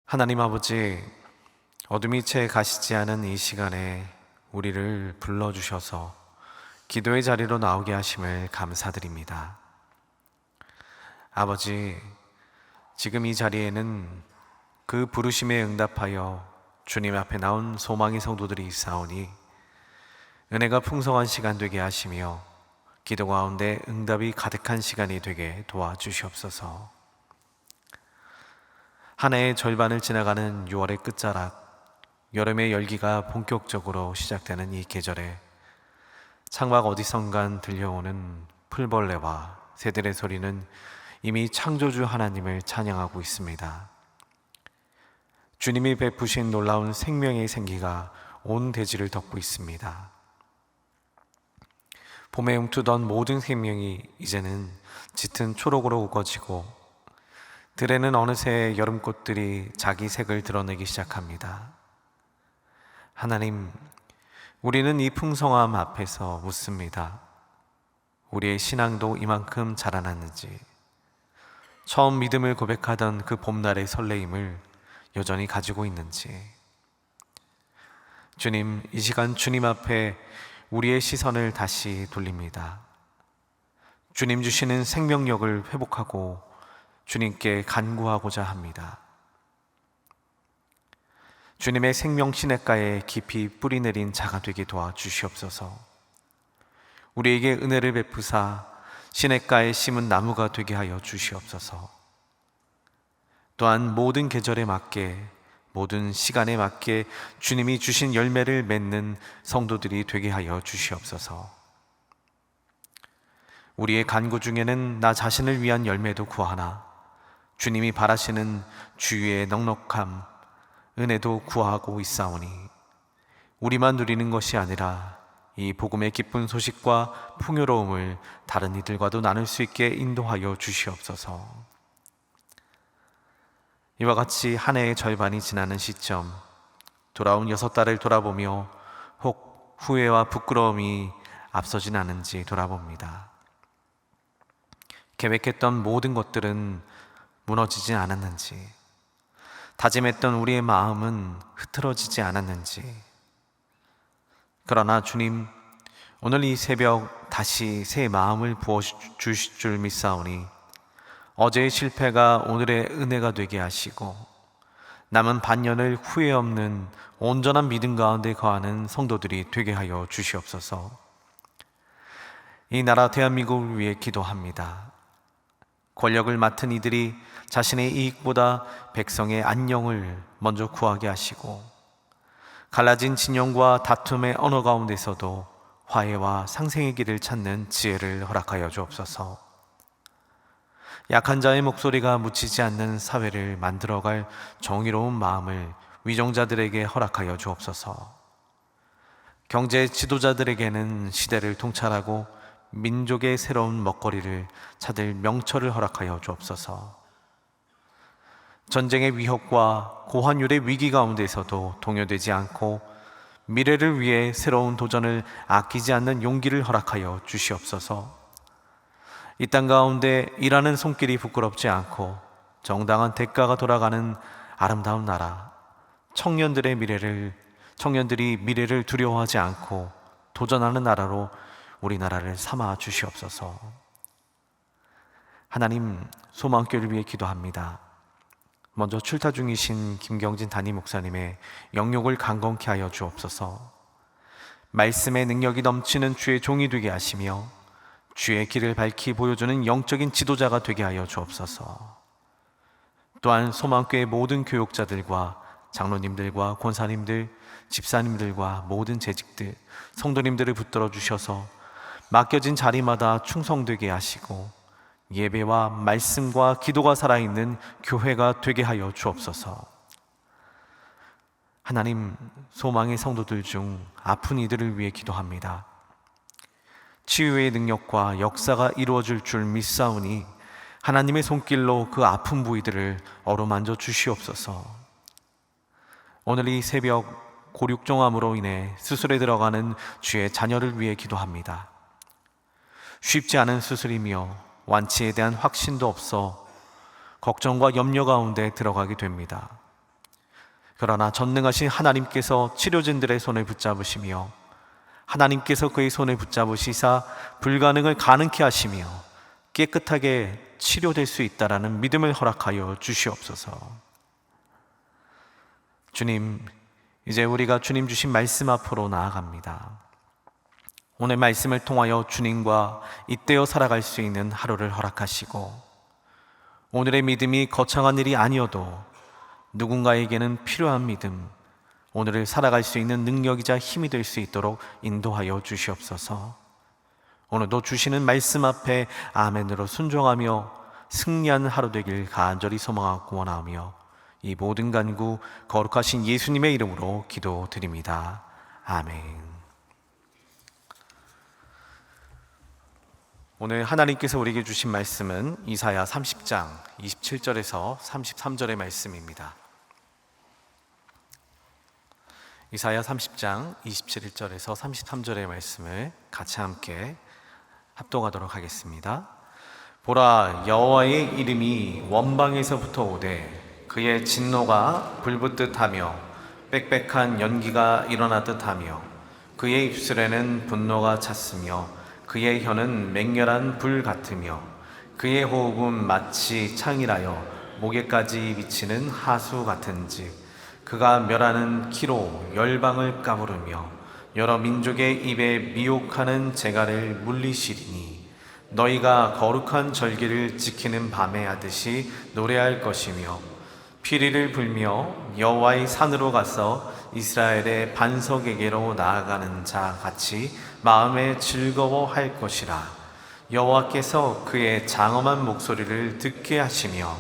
하나님 아버지, 어둠이 채 가시지 않은 이 시간에 우리를 불러주셔서 기도의 자리로 나오게 하심을 감사드립니다. 아버지, 지금 이 자리에는 그 부르심에 응답하여 주님 앞에 나온 소망의 성도들이 있사오니 은혜가 풍성한 시간 되게 하시며 기도 가운데 응답이 가득한 시간이 되게 도와주시옵소서. 한 해의 절반을 지나가는 6월의 끝자락, 여름의 열기가 본격적으로 시작되는 이 계절에 창밖 어디선간 들려오는 풀벌레와 새들의 소리는 이미 창조주 하나님을 찬양하고 있습니다. 주님이 베푸신 놀라운 생명의 생기가 온 대지를 덮고 있습니다. 봄에 움트던 모든 생명이 이제는 짙은 초록으로 우거지고 들에는 어느새 여름꽃들이 자기 색을 드러내기 시작합니다. 하나님, 우리는 이 풍성함 앞에서 묻습니다. 우리의 신앙도 이만큼 자라났는지, 처음 믿음을 고백하던 그 봄날의 설레임을 여전히 가지고 있는지. 주님, 이 시간 주님 앞에 우리의 시선을 다시 돌립니다. 주님 주시는 생명력을 회복하고 주님께 간구하고자 합니다. 주님의 생명 시냇가에 깊이 뿌리 내린 자가 되게 도와주시옵소서. 우리에게 은혜를 베푸사 시냇가에 심은 나무가 되게 하여 주시옵소서. 또한 모든 계절에 맞게, 모든 시간에 맞게 주님이 주신 열매를 맺는 성도들이 되게 하여 주시옵소서. 우리의 간구 중에는 나 자신을 위한 열매도 구하나 주님이 바라시는 주위의 넉넉함, 은혜도 구하고 있사오니 우리만 누리는 것이 아니라 이 복음의 기쁜 소식과 풍요로움을 다른 이들과도 나눌 수 있게 인도하여 주시옵소서. 이와 같이 한 해의 절반이 지나는 시점, 돌아온 6달을 돌아보며 혹 후회와 부끄러움이 앞서진 않은지 돌아봅니다. 계획했던 모든 것들은 무너지지 않았는지, 다짐했던 우리의 마음은 흐트러지지 않았는지. 그러나 주님, 오늘 이 새벽 다시 새 마음을 부어주실 줄 믿사오니 어제의 실패가 오늘의 은혜가 되게 하시고 남은 반년을 후회 없는 온전한 믿음 가운데 거하는 성도들이 되게 하여 주시옵소서. 이 나라 대한민국을 위해 기도합니다. 권력을 맡은 이들이 자신의 이익보다 백성의 안녕을 먼저 구하게 하시고 갈라진 진영과 다툼의 언어 가운데서도 화해와 상생의 길을 찾는 지혜를 허락하여 주옵소서. 약한 자의 목소리가 묻히지 않는 사회를 만들어갈 정의로운 마음을 위정자들에게 허락하여 주옵소서. 경제 지도자들에게는 시대를 통찰하고 민족의 새로운 먹거리를 찾을 명철을 허락하여 주옵소서. 전쟁의 위협과 고환율의 위기 가운데서도 동요되지 않고 미래를 위해 새로운 도전을 아끼지 않는 용기를 허락하여 주시옵소서. 이 땅 가운데 일하는 손길이 부끄럽지 않고 정당한 대가가 돌아가는 아름다운 나라, 청년들이 미래를 두려워하지 않고 도전하는 나라로 우리나라를 삼아 주시옵소서. 하나님, 소망교회를 위해 기도합니다. 먼저 출타 중이신 김경진 담임 목사님의 영육을 강건케 하여 주옵소서. 말씀의 능력이 넘치는 주의 종이 되게 하시며 주의 길을 밝히 보여주는 영적인 지도자가 되게 하여 주옵소서. 또한 소망교회 모든 교육자들과 장로님들과 권사님들, 집사님들과 모든 재직들, 성도님들을 붙들어 주셔서 맡겨진 자리마다 충성되게 하시고 예배와 말씀과 기도가 살아있는 교회가 되게 하여 주옵소서. 하나님, 소망의 성도들 중 아픈 이들을 위해 기도합니다. 치유의 능력과 역사가 이루어질 줄 믿사오니 하나님의 손길로 그 아픈 부위들을 어루만져 주시옵소서. 오늘 이 새벽 고륙종암으로 인해 수술에 들어가는 주의 자녀를 위해 기도합니다. 쉽지 않은 수술이며 완치에 대한 확신도 없어 걱정과 염려 가운데 들어가게 됩니다. 그러나 전능하신 하나님께서 치료진들의 손을 붙잡으시며 하나님께서 그의 손을 붙잡으시사 불가능을 가능케 하시며 깨끗하게 치료될 수 있다라는 믿음을 허락하여 주시옵소서. 주님, 이제 우리가 주님 주신 말씀 앞으로 나아갑니다. 오늘 말씀을 통하여 주님과 잇대어 살아갈 수 있는 하루를 허락하시고, 오늘의 믿음이 거창한 일이 아니어도 누군가에게는 필요한 믿음, 오늘을 살아갈 수 있는 능력이자 힘이 될 수 있도록 인도하여 주시옵소서. 오늘도 주시는 말씀 앞에 아멘으로 순종하며 승리하는 하루 되길 간절히 소망하고 원하며 이 모든 간구 거룩하신 예수님의 이름으로 기도드립니다. 아멘. 오늘 하나님께서 우리에게 주신 말씀은 이사야 30장 27절에서 33절의 말씀입니다. 이사야 30장 27절에서 33절의 말씀을 같이 함께 합독하도록 하겠습니다. 보라, 여호와의 이름이 원방에서부터 오되 그의 진노가 불붙듯 하며 빽빽한 연기가 일어나듯 하며 그의 입술에는 분노가 찼으며 그의 혀는 맹렬한 불 같으며 그의 호흡은 마치 창이라여 목에까지 미치는 하수 같은즉 그가 멸하는 키로 열방을 까부르며 여러 민족의 입에 미혹하는 재갈을 물리시리니 너희가 거룩한 절기를 지키는 밤에 하듯이 노래할 것이며 피리를 불며 여호와의 산으로 가서 이스라엘의 반석에게로 나아가는 자 같이 마음에 즐거워할 것이라. 여호와께서 그의 장엄한 목소리를 듣게 하시며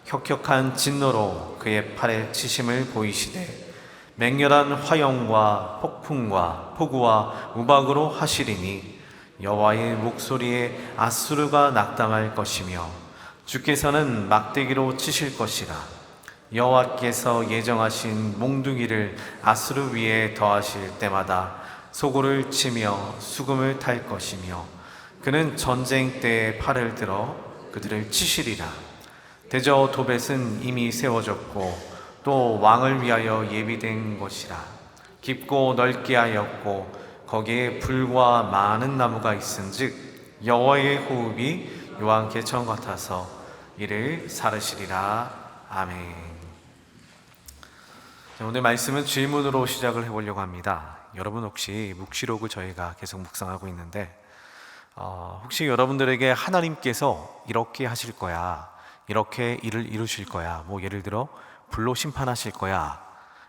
혁혁한 진노로 그의 팔에 치심을 보이시되 맹렬한 화염과 폭풍과 폭우와 우박으로 하시리니 여호와의 목소리에 아수르가 낙담할 것이며 주께서는 막대기로 치실 것이라. 여호와께서 예정하신 몽둥이를 아수르 위에 더하실 때마다 소고를 치며 수금을 탈 것이며 그는 전쟁 때에 팔을 들어 그들을 치시리라. 대저 도벳은 이미 세워졌고 또 왕을 위하여 예비된 것이라. 깊고 넓게 하였고 거기에 불과 많은 나무가 있은즉 여호와의 호흡이 요한 개천 같아서 이를 사르시리라. 아멘. 오늘 말씀은 질문으로 시작을 해보려고 합니다. 여러분 혹시 묵시록을 저희가 계속 묵상하고 있는데 혹시 여러분들에게 하나님께서 이렇게 하실 거야, 이렇게 일을 이루실 거야, 뭐 예를 들어 불로 심판하실 거야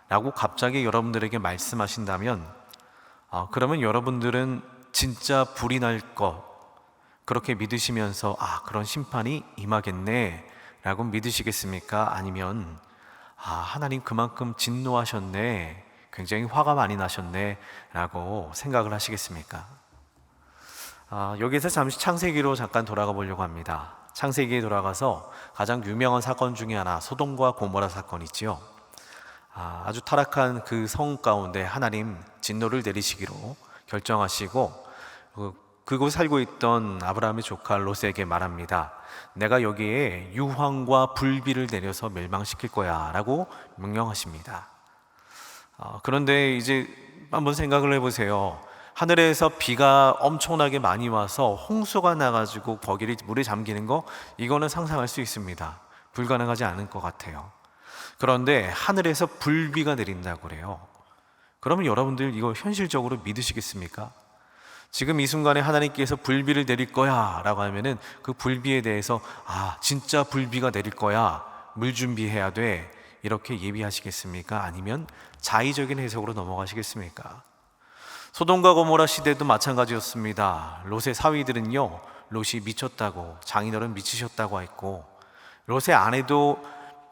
라고 갑자기 여러분들에게 말씀하신다면 그러면 여러분들은 진짜 불이 날 것 그렇게 믿으시면서 그런 심판이 임하겠네 라고 믿으시겠습니까? 아니면 하나님 그만큼 진노하셨네, 굉장히 화가 많이 나셨네 라고 생각을 하시겠습니까? 여기서 잠시 창세기로 잠깐 돌아가 보려고 합니다. 창세기에 돌아가서 가장 유명한 사건 중에 하나, 소돔과 고모라 사건이지요. 아주 타락한 그 성 가운데 하나님 진노를 내리시기로 결정하시고 그곳 살고 있던 아브라함의 조카 롯에게 말합니다. 내가 여기에 유황과 불비를 내려서 멸망시킬 거야 라고 명령하십니다. 그런데 이제 한번 생각을 해보세요. 하늘에서 비가 엄청나게 많이 와서 홍수가 나가지고 거기를 물에 잠기는 거, 이거는 상상할 수 있습니다. 불가능하지 않을 것 같아요. 그런데 하늘에서 불비가 내린다고 그래요. 그러면 여러분들 이거 현실적으로 믿으시겠습니까? 지금 이 순간에 하나님께서 불비를 내릴 거야 라고 하면은 그 불비에 대해서 진짜 불비가 내릴 거야, 물 준비해야 돼, 이렇게 예비하시겠습니까? 아니면 자의적인 해석으로 넘어가시겠습니까? 소돔과 고모라 시대도 마찬가지였습니다. 롯의 사위들은요, 롯이 미쳤다고, 장인어른 미치셨다고 했고, 롯의 아내도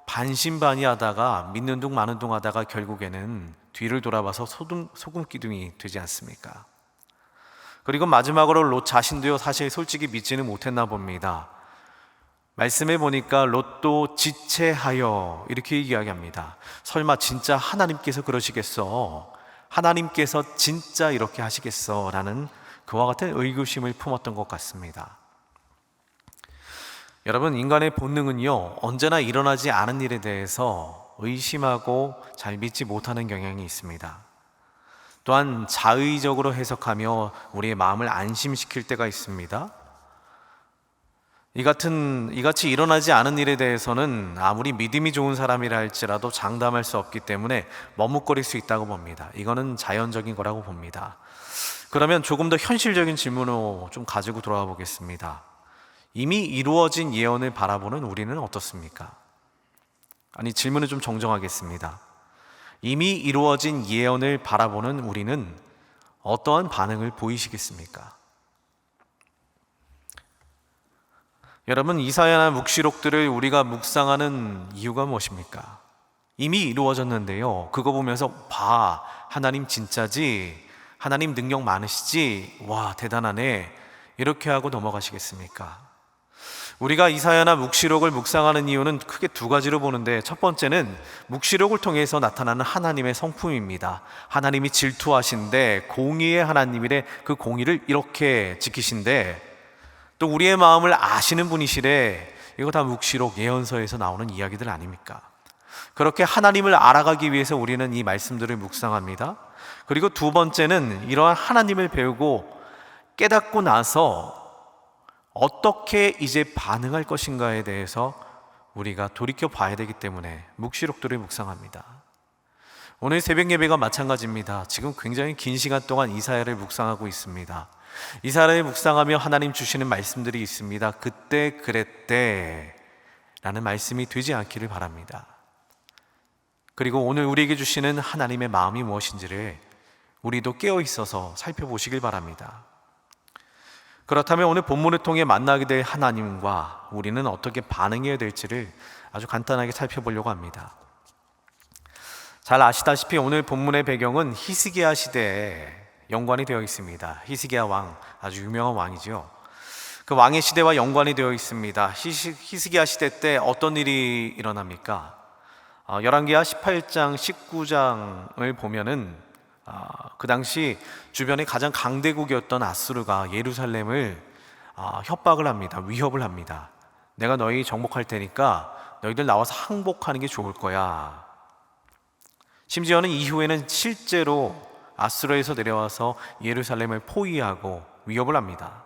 반신반의하다가 믿는 둥 마는 둥 하다가 결국에는 뒤를 돌아봐서 소금 기둥이 되지 않습니까? 그리고 마지막으로 롯 자신도요, 사실 솔직히 믿지는 못했나 봅니다. 말씀해 보니까 롯도 지체하여 이렇게 이야기합니다. 설마 진짜 하나님께서 그러시겠어? 하나님께서 진짜 이렇게 하시겠어? 라는 그와 같은 의구심을 품었던 것 같습니다. 여러분, 인간의 본능은요, 언제나 일어나지 않은 일에 대해서 의심하고 잘 믿지 못하는 경향이 있습니다. 또한 자의적으로 해석하며 우리의 마음을 안심시킬 때가 있습니다. 이같이 일어나지 않은 일에 대해서는 아무리 믿음이 좋은 사람이라 할지라도 장담할 수 없기 때문에 머뭇거릴 수 있다고 봅니다. 이거는 자연적인 거라고 봅니다. 그러면 조금 더 현실적인 질문을 좀 가지고 돌아와 보겠습니다. 이미 이루어진 예언을 바라보는 우리는 어떻습니까? 아니, 질문을 좀 정정하겠습니다. 이미 이루어진 예언을 바라보는 우리는 어떠한 반응을 보이시겠습니까? 여러분, 이사야나 묵시록들을 우리가 묵상하는 이유가 무엇입니까? 이미 이루어졌는데요, 그거 보면서 봐, 하나님 진짜지, 하나님 능력 많으시지, 와 대단하네, 이렇게 하고 넘어가시겠습니까? 우리가 이사야나 묵시록을 묵상하는 이유는 크게 두 가지로 보는데, 첫 번째는 묵시록을 통해서 나타나는 하나님의 성품입니다. 하나님이 질투하신데 공의의 하나님이래, 그 공의를 이렇게 지키신데, 또 우리의 마음을 아시는 분이시래, 이거 다 묵시록 예언서에서 나오는 이야기들 아닙니까? 그렇게 하나님을 알아가기 위해서 우리는 이 말씀들을 묵상합니다. 그리고 두 번째는 이러한 하나님을 배우고 깨닫고 나서 어떻게 이제 반응할 것인가에 대해서 우리가 돌이켜 봐야 되기 때문에 묵시록들을 묵상합니다. 오늘 새벽 예배가 마찬가지입니다. 지금 굉장히 긴 시간 동안 이사야를 묵상하고 있습니다. 이사야를 묵상하며 하나님 주시는 말씀들이 있습니다. 그때 그랬대 라는 말씀이 되지 않기를 바랍니다. 그리고 오늘 우리에게 주시는 하나님의 마음이 무엇인지를 우리도 깨어 있어서 살펴보시길 바랍니다. 그렇다면 오늘 본문을 통해 만나게 될 하나님과 우리는 어떻게 반응해야 될지를 아주 간단하게 살펴보려고 합니다. 잘 아시다시피 오늘 본문의 배경은 히스기야 시대에 연관이 되어 있습니다. 히스기야 왕, 아주 유명한 왕이죠. 그 왕의 시대와 연관이 되어 있습니다. 히스기야 시대 때 어떤 일이 일어납니까? 열왕기하 18장, 19장을 보면은 그 당시 주변에 가장 강대국이었던 아수르가 예루살렘을 협박을 합니다. 위협을 합니다. 내가 너희 정복할 테니까 너희들 나와서 항복하는 게 좋을 거야. 심지어는 이후에는 실제로 아수르에서 내려와서 예루살렘을 포위하고 위협을 합니다.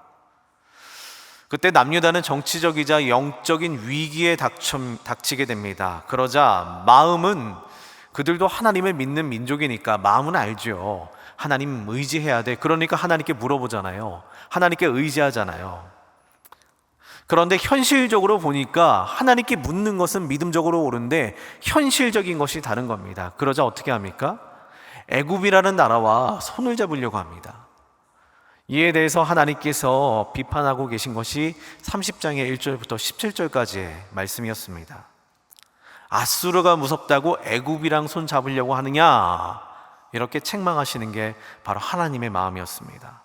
그때 남유다는 정치적이자 영적인 위기에 닥치게 됩니다. 그러자 마음은, 그들도 하나님을 믿는 민족이니까 마음은 알죠. 하나님 의지해야 돼. 그러니까 하나님께 물어보잖아요. 하나님께 의지하잖아요. 그런데 현실적으로 보니까 하나님께 묻는 것은 믿음적으로 옳은데 현실적인 것이 다른 겁니다. 그러자 어떻게 합니까? 애굽이라는 나라와 손을 잡으려고 합니다. 이에 대해서 하나님께서 비판하고 계신 것이 30장의 1절부터 17절까지의 말씀이었습니다. 아수르가 무섭다고 애굽이랑 손 잡으려고 하느냐, 이렇게 책망하시는 게 바로 하나님의 마음이었습니다.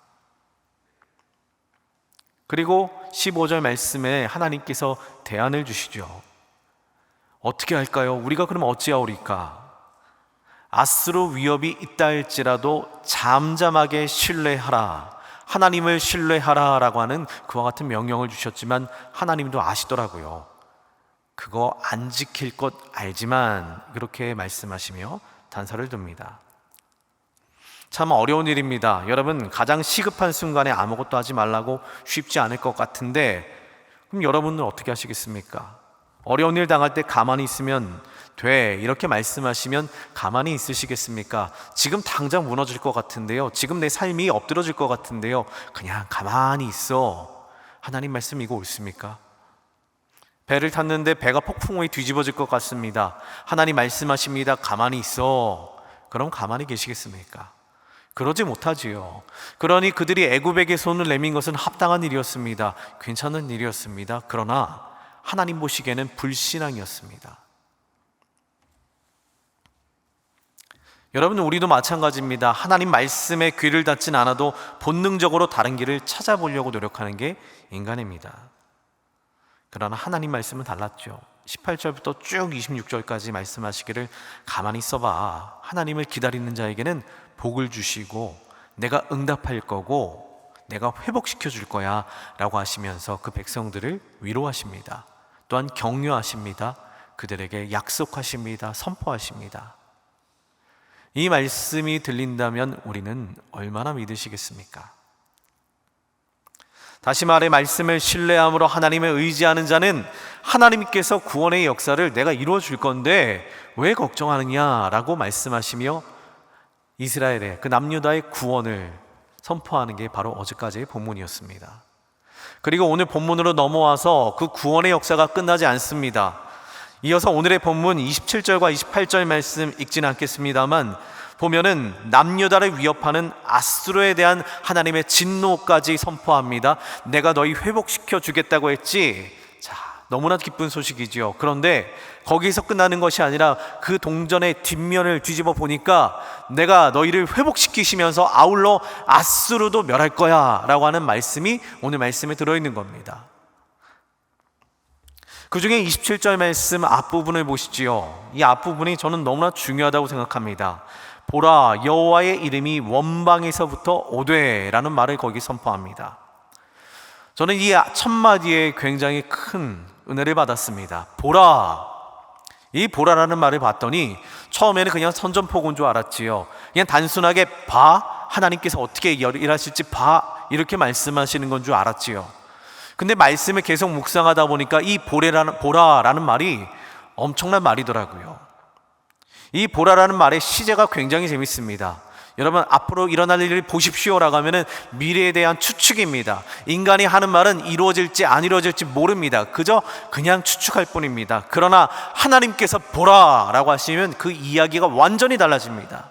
그리고 15절 말씀에 하나님께서 대안을 주시죠. 어떻게 할까요? 우리가 그럼 어찌하오리까? 아수르 위협이 있다 할지라도 잠잠하게 신뢰하라, 하나님을 신뢰하라 라고 하는 그와 같은 명령을 주셨지만 하나님도 아시더라고요. 그거 안 지킬 것 알지만, 그렇게 말씀하시며 단서를 둡니다. 참 어려운 일입니다. 여러분, 가장 시급한 순간에 아무것도 하지 말라고 쉽지 않을 것 같은데, 그럼 여러분은 어떻게 하시겠습니까? 어려운 일 당할 때 가만히 있으면 돼, 이렇게 말씀하시면 가만히 있으시겠습니까? 지금 당장 무너질 것 같은데요, 지금 내 삶이 엎드러질 것 같은데요, 그냥 가만히 있어, 하나님 말씀 이거 옳습니까? 배를 탔는데 배가 폭풍우에 뒤집어질 것 같습니다. 하나님 말씀하십니다. 가만히 있어. 그럼 가만히 계시겠습니까? 그러지 못하지요. 그러니 그들이 애굽에게 손을 내민 것은 합당한 일이었습니다. 괜찮은 일이었습니다. 그러나 하나님 보시기에는 불신앙이었습니다. 여러분, 우리도 마찬가지입니다. 하나님 말씀에 귀를 닫진 않아도 본능적으로 다른 길을 찾아보려고 노력하는 게 인간입니다. 그러나 하나님 말씀은 달랐죠. 18절부터 쭉 26절까지 말씀하시기를 가만히 있어봐. 하나님을 기다리는 자에게는 복을 주시고 내가 응답할 거고 내가 회복시켜 줄 거야 라고 하시면서 그 백성들을 위로하십니다. 또한 격려하십니다. 그들에게 약속하십니다. 선포하십니다. 이 말씀이 들린다면 우리는 얼마나 믿으시겠습니까? 다시 말해 말씀을 신뢰함으로 하나님을 의지하는 자는 하나님께서 구원의 역사를 내가 이루어 줄 건데 왜 걱정하느냐라고 말씀하시며 이스라엘의 그 남유다의 구원을 선포하는 게 바로 어제까지의 본문이었습니다. 그리고 오늘 본문으로 넘어와서 그 구원의 역사가 끝나지 않습니다. 이어서 오늘의 본문 27절과 28절 말씀 읽지는 않겠습니다만 보면은 남유다를 위협하는 아수르에 대한 하나님의 진노까지 선포합니다. 내가 너희 회복시켜 주겠다고 했지. 자, 너무나 기쁜 소식이지요. 그런데 거기서 끝나는 것이 아니라 그 동전의 뒷면을 뒤집어 보니까 내가 너희를 회복시키시면서 아울러 아수르도 멸할 거야 라고 하는 말씀이 오늘 말씀에 들어있는 겁니다. 그 중에 27절 말씀 앞부분을 보시지요. 이 앞부분이 저는 너무나 중요하다고 생각합니다. 보라, 여호와의 이름이 원방에서부터 오되라는 말을 거기 선포합니다. 저는 이 첫 마디에 굉장히 큰 은혜를 받았습니다. 보라, 이 보라라는 말을 봤더니 처음에는 그냥 선전포고인 줄 알았지요. 그냥 단순하게 봐, 하나님께서 어떻게 일하실지 봐, 이렇게 말씀하시는 건 줄 알았지요. 근데 말씀을 계속 묵상하다 보니까 이 보라라는 말이 엄청난 말이더라고요. 이 보라라는 말의 시제가 굉장히 재밌습니다. 여러분, 앞으로 일어날 일을 보십시오라고 하면은 미래에 대한 추측입니다. 인간이 하는 말은 이루어질지 안 이루어질지 모릅니다. 그냥 추측할 뿐입니다. 그러나 하나님께서 보라라고 하시면 그 이야기가 완전히 달라집니다.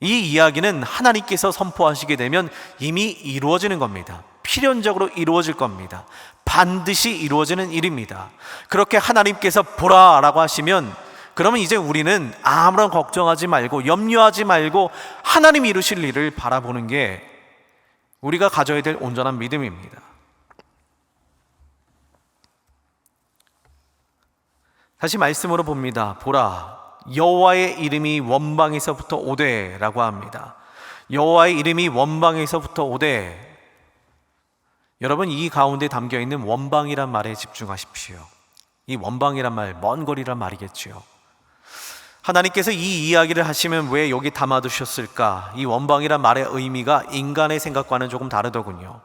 이 이야기는 하나님께서 선포하시게 되면 이미 이루어지는 겁니다. 필연적으로 이루어질 겁니다. 반드시 이루어지는 일입니다. 그렇게 하나님께서 보라라고 하시면 그러면 이제 우리는 아무런 걱정하지 말고 염려하지 말고 하나님 이루실 일을 바라보는 게 우리가 가져야 될 온전한 믿음입니다. 다시 말씀으로 봅니다. 보라, 여호와의 이름이 원방에서부터 오되라고 합니다. 여호와의 이름이 원방에서부터 오되. 여러분, 이 가운데 담겨있는 원방이란 말에 집중하십시오. 이 원방이란 말, 먼 거리란 말이겠지요. 하나님께서 이 이야기를 하시면 왜 여기 담아두셨을까? 이 원방이란 말의 의미가 인간의 생각과는 조금 다르더군요.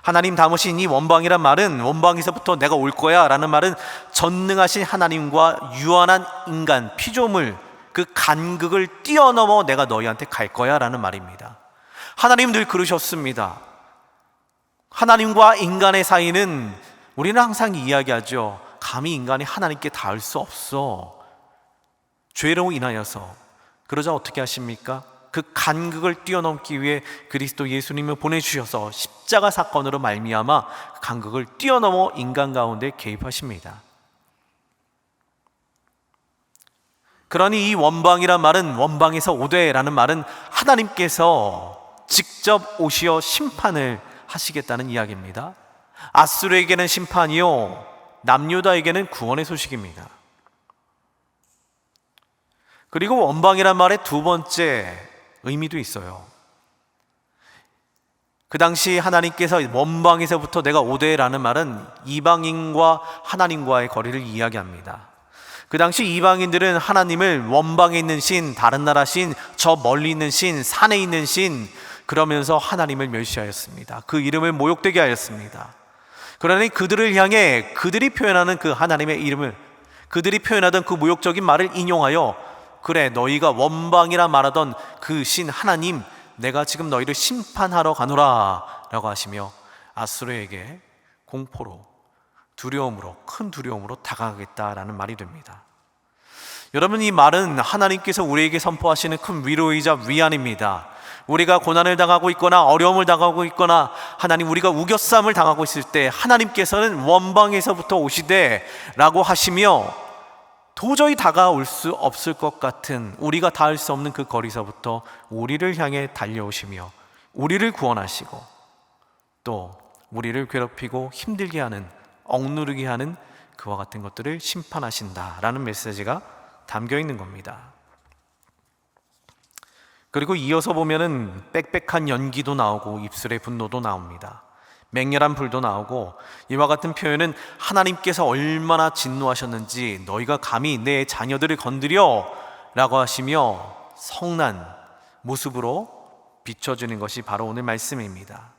하나님 담으신 이 원방이란 말은 원방에서부터 내가 올 거야 라는 말은 전능하신 하나님과 유한한 인간, 피조물, 그 간극을 뛰어넘어 내가 너희한테 갈 거야 라는 말입니다. 하나님 늘 그러셨습니다. 하나님과 인간의 사이는 우리는 항상 이야기하죠. 감히 인간이 하나님께 닿을 수 없어. 죄로 인하여서. 그러자 어떻게 하십니까? 그 간극을 뛰어넘기 위해 그리스도 예수님을 보내주셔서 십자가 사건으로 말미암아 그 간극을 뛰어넘어 인간 가운데 개입하십니다. 그러니 이 원방이란 말은, 원방에서 오되라는 말은 하나님께서 직접 오시어 심판을 하시겠다는 이야기입니다. 아수르에게는 심판이요, 남유다에게는 구원의 소식입니다. 그리고 원방이란 말의 두 번째 의미도 있어요. 그 당시 하나님께서 원방에서부터 내가 오되라는 말은 이방인과 하나님과의 거리를 이야기합니다. 그 당시 이방인들은 하나님을 원방에 있는 신, 다른 나라 신, 저 멀리 있는 신, 산에 있는 신, 그러면서 하나님을 멸시하였습니다. 그 이름을 모욕되게 하였습니다. 그러니 그들을 향해 그들이 표현하는 그 하나님의 이름을, 그들이 표현하던 그 모욕적인 말을 인용하여 그래, 너희가 원방이라 말하던 그 신 하나님, 내가 지금 너희를 심판하러 가노라 라고 하시며 아수르에게 공포로, 두려움으로, 큰 두려움으로 다가가겠다라는 말이 됩니다. 여러분, 이 말은 하나님께서 우리에게 선포하시는 큰 위로이자 위안입니다. 우리가 고난을 당하고 있거나 어려움을 당하고 있거나 하나님, 우리가 우겨쌈을 당하고 있을 때 하나님께서는 원방에서부터 오시되 라고 하시며 도저히 다가올 수 없을 것 같은, 우리가 닿을 수 없는 그 거리서부터 우리를 향해 달려오시며 우리를 구원하시고 또 우리를 괴롭히고 힘들게 하는, 억누르게 하는 그와 같은 것들을 심판하신다라는 메시지가 담겨 있는 겁니다. 그리고 이어서 보면은 빽빽한 연기도 나오고 입술의 분노도 나옵니다. 맹렬한 불도 나오고, 이와 같은 표현은 하나님께서 얼마나 진노하셨는지 너희가 감히 내 자녀들을 건드려 라고 하시며 성난 모습으로 비춰주는 것이 바로 오늘 말씀입니다.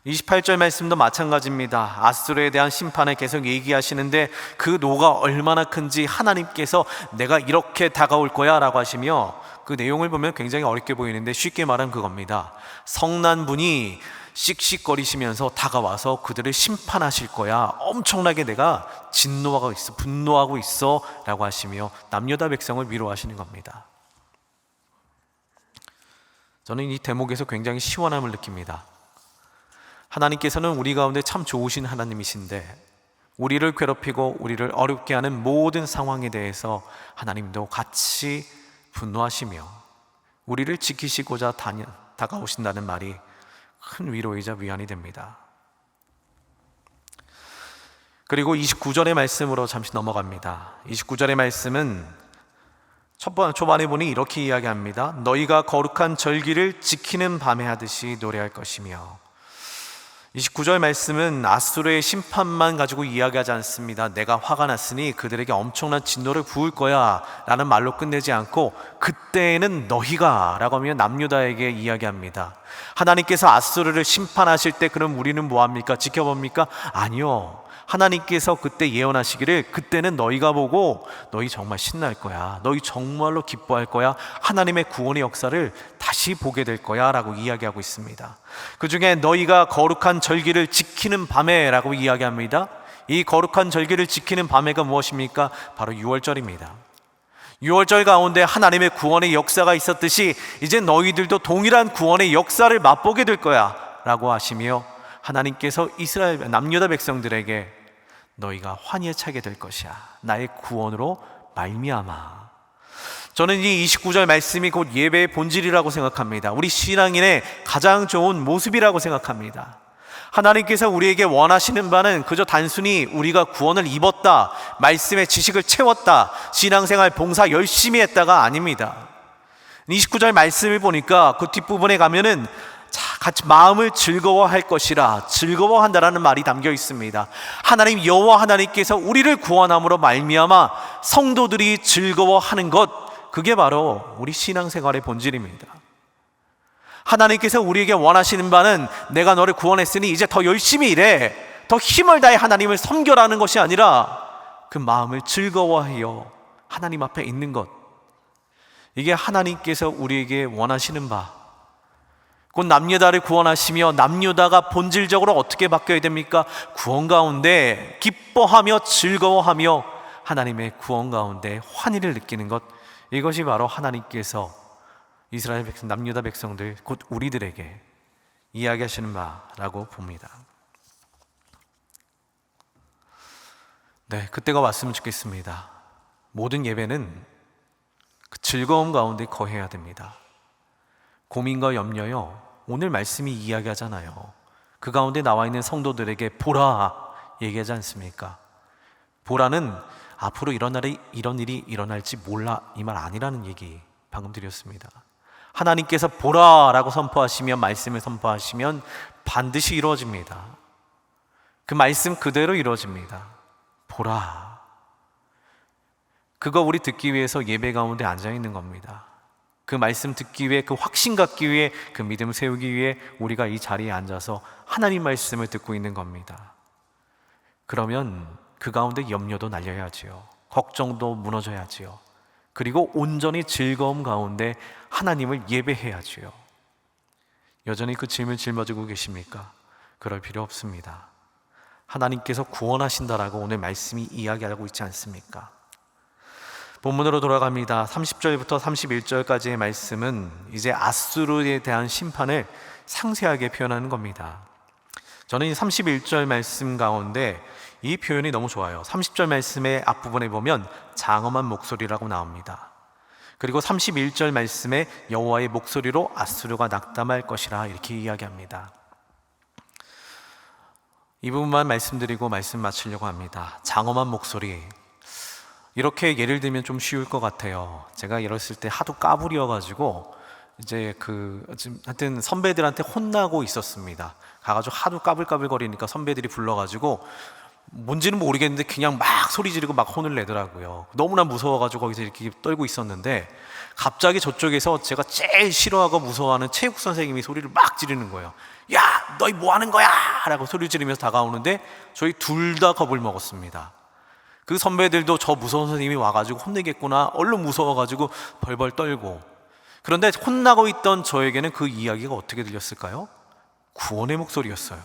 28절 말씀도 마찬가지입니다. 아수르에 대한 심판을 계속 얘기하시는데 그 노가 얼마나 큰지 하나님께서 내가 이렇게 다가올 거야 라고 하시며, 그 내용을 보면 굉장히 어렵게 보이는데 쉽게 말하면 그겁니다. 성난분이 씩씩거리시면서 다가와서 그들을 심판하실 거야, 엄청나게 내가 진노하고 있어, 분노하고 있어 라고 하시며 남녀 다 백성을 위로하시는 겁니다. 저는 이 대목에서 굉장히 시원함을 느낍니다. 하나님께서는 우리 가운데 참 좋으신 하나님이신데 우리를 괴롭히고 우리를 어렵게 하는 모든 상황에 대해서 하나님도 같이 분노하시며 우리를 지키시고자 다가오신다는 말이 큰 위로이자 위안이 됩니다. 그리고 29절의 말씀으로 잠시 넘어갑니다. 29절의 말씀은 초반에 보니 이렇게 이야기합니다. 너희가 거룩한 절기를 지키는 밤에 하듯이 노래할 것이며, 29절 말씀은 아수르의 심판만 가지고 이야기하지 않습니다. 내가 화가 났으니 그들에게 엄청난 진노를 부을 거야 라는 말로 끝내지 않고 그때에는 너희가 라고 하며 남유다에게 이야기합니다. 하나님께서 아수르를 심판하실 때 그럼 우리는 뭐합니까? 지켜봅니까? 아니요. 하나님께서 그때 예언하시기를 그때는 너희가 보고 너희 정말 신날 거야, 너희 정말로 기뻐할 거야, 하나님의 구원의 역사를 다시 보게 될 거야 라고 이야기하고 있습니다. 그 중에 너희가 거룩한 절기를 지키는 밤에 라고 이야기합니다. 이 거룩한 절기를 지키는 밤에가 무엇입니까? 바로 6월절입니다. 6월절 가운데 하나님의 구원의 역사가 있었듯이 이제 너희들도 동일한 구원의 역사를 맛보게 될 거야 라고 하시며 하나님께서 이스라엘 남유다 백성들에게 너희가 환희에 차게 될 것이야, 나의 구원으로 말미암아. 저는 이 29절 말씀이 곧 예배의 본질이라고 생각합니다. 우리 신앙인의 가장 좋은 모습이라고 생각합니다. 하나님께서 우리에게 원하시는 바는 그저 단순히 우리가 구원을 입었다, 말씀의 지식을 채웠다, 신앙생활 봉사 열심히 했다가 아닙니다. 29절 말씀을 보니까 그 뒷부분에 가면은 같이 마음을 즐거워할 것이라, 즐거워한다라는 말이 담겨 있습니다. 하나님 여호와 하나님께서 우리를 구원함으로 말미암아 성도들이 즐거워하는 것, 그게 바로 우리 신앙생활의 본질입니다. 하나님께서 우리에게 원하시는 바는 내가 너를 구원했으니 이제 더 열심히 일해, 더 힘을 다해 하나님을 섬겨라는 것이 아니라 그 마음을 즐거워하여 하나님 앞에 있는 것, 이게 하나님께서 우리에게 원하시는 바, 곧 남유다를 구원하시며 남유다가 본질적으로 어떻게 바뀌어야 됩니까? 구원 가운데 기뻐하며 즐거워하며 하나님의 구원 가운데 환희를 느끼는 것, 이것이 바로 하나님께서 이스라엘 백성, 남유다 백성들 곧 우리들에게 이야기하시는 바라고 봅니다. 네, 그때가 왔으면 좋겠습니다. 모든 예배는 그 즐거움 가운데 거해야 됩니다. 고민과 염려요, 오늘 말씀이 이야기하잖아요. 그 가운데 나와 있는 성도들에게 보라 얘기하지 않습니까? 보라는 앞으로 이런 일이 일어날지 몰라, 이 말 아니라는 얘기 방금 드렸습니다. 하나님께서 보라라고 선포하시면, 말씀을 선포하시면 반드시 이루어집니다. 그 말씀 그대로 이루어집니다. 보라, 그거 우리 듣기 위해서 예배 가운데 앉아 있는 겁니다. 그 말씀 듣기 위해, 그 확신 갖기 위해, 그 믿음 세우기 위해 우리가 이 자리에 앉아서 하나님 말씀을 듣고 있는 겁니다. 그러면 그 가운데 염려도 날려야지요, 걱정도 무너져야지요, 그리고 온전히 즐거움 가운데 하나님을 예배해야지요. 여전히 그 짐을 짊어지고 계십니까? 그럴 필요 없습니다. 하나님께서 구원하신다라고 오늘 말씀이 이야기하고 있지 않습니까? 본문으로 돌아갑니다. 30절부터 31절까지의 말씀은 이제 아수르에 대한 심판을 상세하게 표현하는 겁니다. 저는 이 31절 말씀 가운데 이 표현이 너무 좋아요. 30절 말씀의 앞부분에 보면 장엄한 목소리라고 나옵니다. 그리고 31절 말씀에 여호와의 목소리로 아수르가 낙담할 것이라 이렇게 이야기합니다. 이 부분만 말씀드리고 말씀 마치려고 합니다. 장엄한 목소리, 이렇게 예를 들면 좀 쉬울 것 같아요. 제가 이랬을 때 하도 까불이어가지고 이제 지금 하여튼 선배들한테 혼나고 있었습니다. 가가지고 하도 까불까불거리니까 선배들이 불러가지고 뭔지는 모르겠는데 그냥 막 소리 지르고 막 혼을 내더라고요. 너무나 무서워가지고 거기서 이렇게 떨고 있었는데 갑자기 저쪽에서 제가 제일 싫어하고 무서워하는 체육 선생님이 소리를 막 지르는 거예요. 야, 너희 뭐 하는 거야? 라고 소리 지르면서 다가오는데 저희 둘 다 겁을 먹었습니다. 그 선배들도 저 무서운 선생님이 와가지고 혼내겠구나 얼른 무서워가지고 벌벌 떨고, 그런데 혼나고 있던 저에게는 그 이야기가 어떻게 들렸을까요? 구원의 목소리였어요.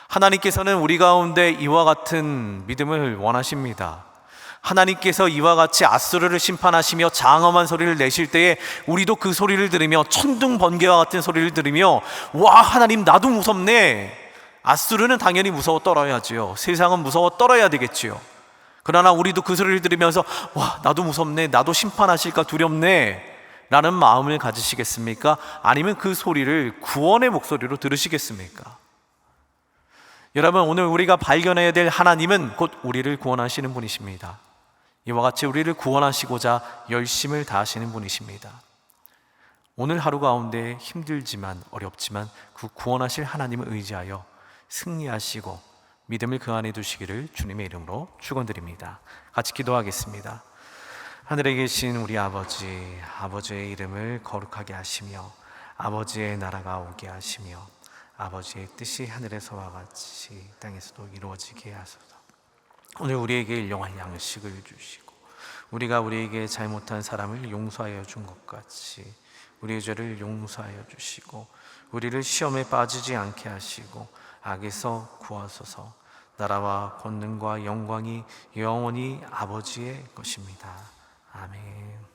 하나님께서는 우리 가운데 이와 같은 믿음을 원하십니다. 하나님께서 이와 같이 앗수르를 심판하시며 장엄한 소리를 내실 때에 우리도 그 소리를 들으며 천둥 번개와 같은 소리를 들으며 와, 하나님 나도 무섭네. 앗수르는 당연히 무서워 떨어야지요. 세상은 무서워 떨어야 되겠지요. 그러나 우리도 그 소리를 들으면서 와, 나도 무섭네, 나도 심판하실까 두렵네 라는 마음을 가지시겠습니까? 아니면 그 소리를 구원의 목소리로 들으시겠습니까? 여러분, 오늘 우리가 발견해야 될 하나님은 곧 우리를 구원하시는 분이십니다. 이와 같이 우리를 구원하시고자 열심을 다하시는 분이십니다. 오늘 하루 가운데 힘들지만 어렵지만 그 구원하실 하나님을 의지하여 승리하시고 믿음을 그 안에 두시기를 주님의 이름으로 축원드립니다. 같이 기도하겠습니다. 하늘에 계신 우리 아버지, 아버지의 이름을 거룩하게 하시며 아버지의 나라가 오게 하시며 아버지의 뜻이 하늘에서와 같이 땅에서도 이루어지게 하소서. 오늘 우리에게 일용할 양식을 주시고 우리가 우리에게 잘못한 사람을 용서하여 준 것 같이 우리의 죄를 용서하여 주시고 우리를 시험에 빠지지 않게 하시고 악에서 구하소서. 나라와 권능과 영광이 영원히 아버지의 것입니다. 아멘.